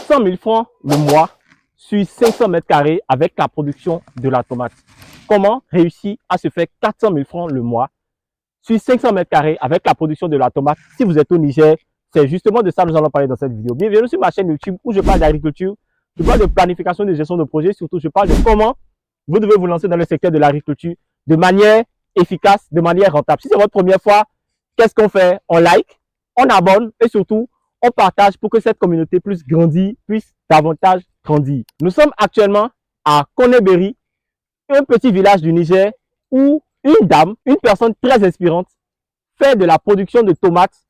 400 000 francs le mois sur 500 mètres carrés avec la production de la tomate. Comment réussir à se faire 400 000 francs le mois sur 500 mètres carrés avec la production de la tomate si vous êtes au Niger? C'est justement de ça que nous allons parler dans cette vidéo. Bienvenue sur ma chaîne YouTube où je parle d'agriculture, je parle de planification de gestion de projet, surtout je parle de comment vous devez vous lancer dans le secteur de l'agriculture de manière efficace, de manière rentable. Si c'est votre première fois, qu'est-ce qu'on fait? On like, on abonne et surtout, on partage pour que cette communauté puisse grandir, puisse davantage grandir. Nous sommes actuellement à Koneberi, un petit village du Niger où une dame, une personne très inspirante, fait de la production de tomates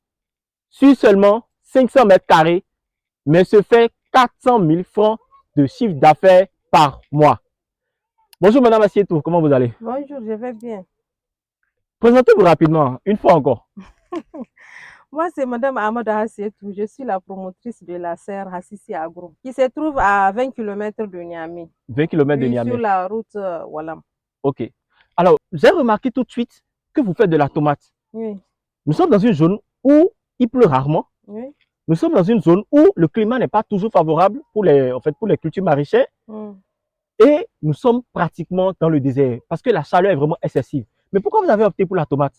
sur seulement 500 mètres carrés, mais se fait 400 000 francs de chiffre d'affaires par mois. Bonjour Madame Assietou, comment vous allez? Bonjour, je vais bien. Présentez-vous rapidement, une fois encore. Moi, c'est Madame Ahmad Hassietou. Je suis la promotrice de la serre Hassisi Agro, qui se trouve à 20 km de Niamey. 20 km de Niamey. Sur la route Walam. Ok. Alors, j'ai remarqué tout de suite que vous faites de la tomate. Oui. Nous sommes dans une zone où il pleut rarement. Oui. Nous sommes dans une zone où le climat n'est pas toujours favorable pour les cultures maraîchères. Et nous sommes pratiquement dans le désert parce que la chaleur est vraiment excessive. Mais pourquoi vous avez opté pour la tomate?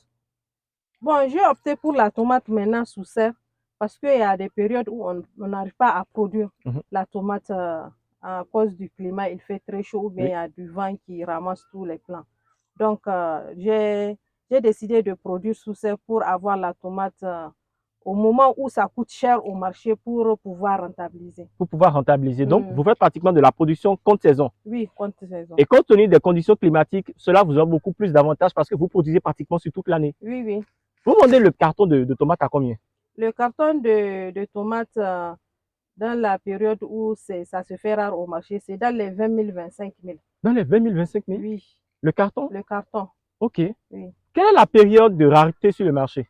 Bon, j'ai opté pour la tomate maintenant sous serre parce qu'il y a des périodes où on n'arrive pas à produire la tomate à cause du climat. Il fait très chaud ou bien il y a du vent qui ramasse tous les plants. Donc, j'ai décidé de produire sous serre pour avoir la tomate au moment où ça coûte cher au marché pour pouvoir rentabiliser. Pour pouvoir rentabiliser. Donc, vous faites pratiquement de la production contre saison. Oui, contre saison. Et compte tenu des conditions climatiques, cela vous a beaucoup plus d'avantages parce que vous produisez pratiquement sur toute l'année. Oui, oui. Vous vendez le carton de tomates à combien? Le carton de tomates dans la période où ça se fait rare au marché, c'est dans les 20 000, 25 000. Dans les 20 000, 25 000? Oui. Le carton? Le carton. Ok. Oui. Quelle est la période de rareté sur le marché?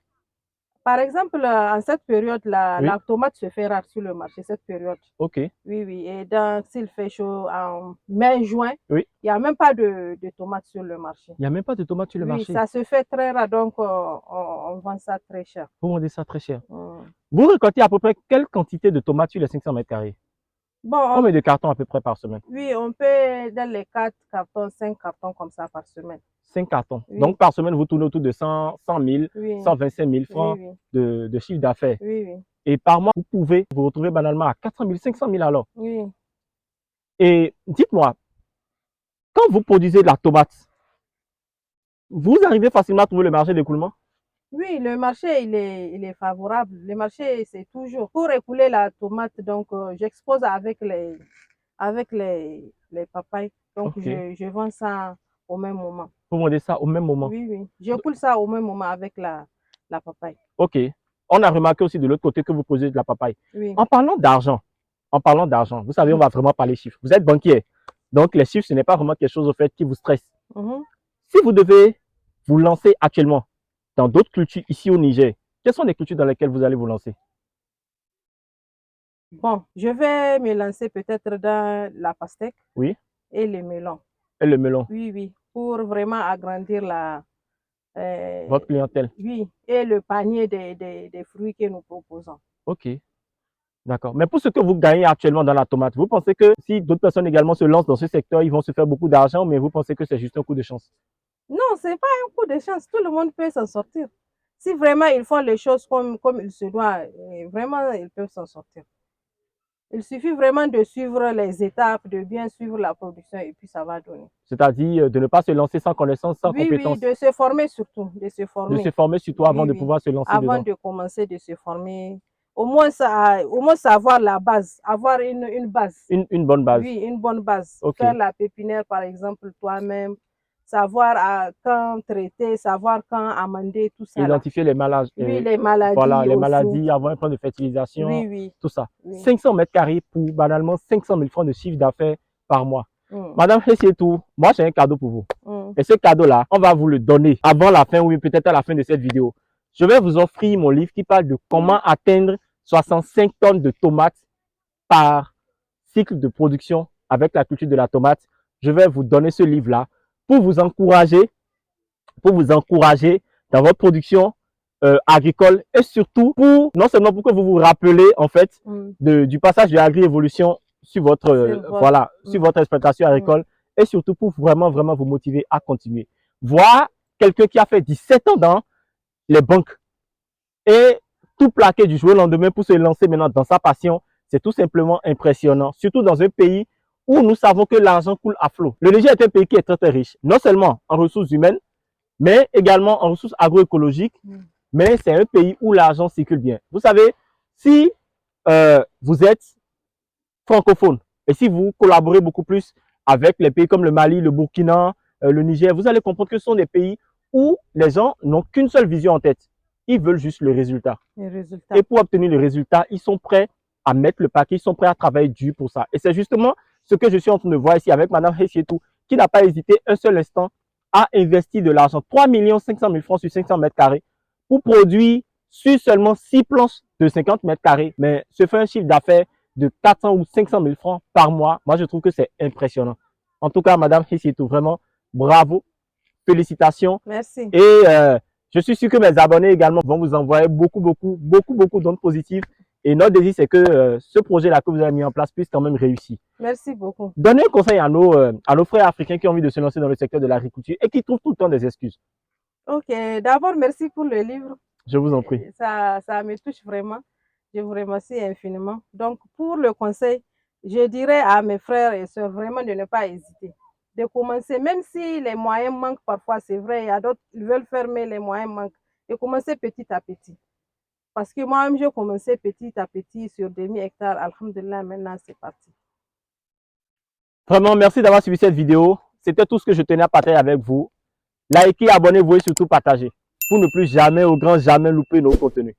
Par exemple, en cette période-là, la tomate se fait rare sur le marché, cette période. Ok. Oui, oui. Et s'il fait chaud en mai, juin, oui. Il n'y a même pas de tomates sur le marché. Il n'y a même pas de tomates sur le marché? Oui, ça se fait très rare, donc on vend ça très cher. Vous vendez ça très cher. Vous récoltez à peu près quelle quantité de tomates sur les 500 mètres carrés? Bon, combien de cartons à peu près par semaine? Oui, on peut dans les 4 cartons, 5 cartons comme ça par semaine. 5 cartons. Oui. Donc par semaine, vous tournez autour de 100 000, oui. 125 000 francs oui, oui. De chiffre d'affaires. Oui, oui. Et par mois, vous pouvez vous retrouver banalement à 400 000, 500 000 alors. Oui. Et dites-moi, quand vous produisez de la tomate, vous arrivez facilement à trouver le marché d'écoulement? Oui, le marché, il est favorable. Le marché, c'est toujours pour écouler la tomate. Donc, j'expose avec les papayes. Donc, je vends ça au même moment. Vous vendez ça au même moment? Oui, oui. J'écoule ça au même moment avec la papaye. Ok. On a remarqué aussi de l'autre côté que vous posez de la papaye. Oui. En parlant d'argent, vous savez, on va vraiment parler chiffres. Vous êtes banquier. Donc, les chiffres, ce n'est pas vraiment quelque chose au fait qui vous stresse. Si vous devez vous lancer actuellement dans d'autres cultures ici au Niger, quelles sont les cultures dans lesquelles vous allez vous lancer? Bon, je vais me lancer peut-être dans la pastèque. Oui. Et le melon. Et le melon? Oui, oui. Pour vraiment agrandir votre clientèle? Oui. Et le panier des fruits que nous proposons. Ok. D'accord. Mais pour ce que vous gagnez actuellement dans la tomate, vous pensez que si d'autres personnes également se lancent dans ce secteur, ils vont se faire beaucoup d'argent, mais vous pensez que c'est juste un coup de chance? Non, ce n'est pas un coup de chance. Tout le monde peut s'en sortir. Si vraiment ils font les choses comme il se doit, vraiment, ils peuvent s'en sortir. Il suffit vraiment de suivre les étapes, de bien suivre la production et puis ça va donner. C'est-à-dire de ne pas se lancer sans connaissance, sans compétence. Oui, de se former surtout. De se former. De se former surtout avant de pouvoir se lancer dedans. Avant de commencer, de se former. Au moins savoir la base, avoir une base. Une bonne base. Oui, une bonne base. Okay. Faire la pépinière, par exemple, toi-même. Savoir quand traiter, savoir quand amender, tout ça. Identifier les maladies. Oui, les maladies. Voilà, les maladies, avoir un plan de fertilisation. Oui, oui. Tout ça. Oui. 500 mètres carrés pour banalement 500 000 francs de chiffre d'affaires par mois. Madame Hassietou, moi j'ai un cadeau pour vous. Et ce cadeau-là, on va vous le donner avant la fin ou peut-être à la fin de cette vidéo. Je vais vous offrir mon livre qui parle de comment atteindre 65 tonnes de tomates par cycle de production avec la culture de la tomate. Je vais vous donner ce livre-là pour vous encourager dans votre production agricole et surtout pour, non seulement pour que vous vous rappelez en fait du passage de l'agri-évolution sur votre, voilà, sur votre exploitation agricole et surtout pour vraiment vous motiver à continuer. Voir quelqu'un qui a fait 17 ans dans les banques et tout plaquer du jour au lendemain pour se lancer maintenant dans sa passion, c'est tout simplement impressionnant, surtout dans un pays où nous savons que l'argent coule à flot. Le Niger est un pays qui est très riche, non seulement en ressources humaines, mais également en ressources agroécologiques, mais c'est un pays où l'argent circule bien. Vous savez, si vous êtes francophone et si vous collaborez beaucoup plus avec les pays comme le Mali, le Burkina, le Niger, vous allez comprendre que ce sont des pays où les gens n'ont qu'une seule vision en tête. Ils veulent juste le résultat. Et pour obtenir le résultat, ils sont prêts à mettre le paquet, ils sont prêts à travailler dur pour ça. Et c'est justement ce que je suis en train de voir ici avec Mme Hessietou, qui n'a pas hésité un seul instant à investir de l'argent, 3 500 000 francs sur 500 mètres carrés, pour produire sur seulement 6 planches de 50 mètres carrés. Mais se fait un chiffre d'affaires de 400 ou 500 000 francs par mois. Moi, je trouve que c'est impressionnant. En tout cas, Mme Hessietou, vraiment, bravo, félicitations. Merci. Et je suis sûr que mes abonnés également vont vous envoyer beaucoup d'ondes positives. Et notre désir, c'est que ce projet-là que vous avez mis en place puisse quand même réussir. Merci beaucoup. Donnez un conseil à nos frères africains qui ont envie de se lancer dans le secteur de l'agriculture et qui trouvent tout le temps des excuses. Ok, d'abord, merci pour le livre. Je vous en prie. Ça me touche vraiment. Je vous remercie infiniment. Donc, pour le conseil, je dirais à mes frères et sœurs vraiment de ne pas hésiter. De commencer, même si les moyens manquent parfois, c'est vrai, il y a d'autres qui veulent faire, mais les moyens manquent. De commencer petit à petit. Parce que moi-même, j'ai commencé petit à petit sur demi-hectare. Alhamdulillah, maintenant, c'est parti. Vraiment, merci d'avoir suivi cette vidéo. C'était tout ce que je tenais à partager avec vous. Likez, abonnez-vous et surtout partagez pour ne plus jamais, au grand jamais, louper nos contenus.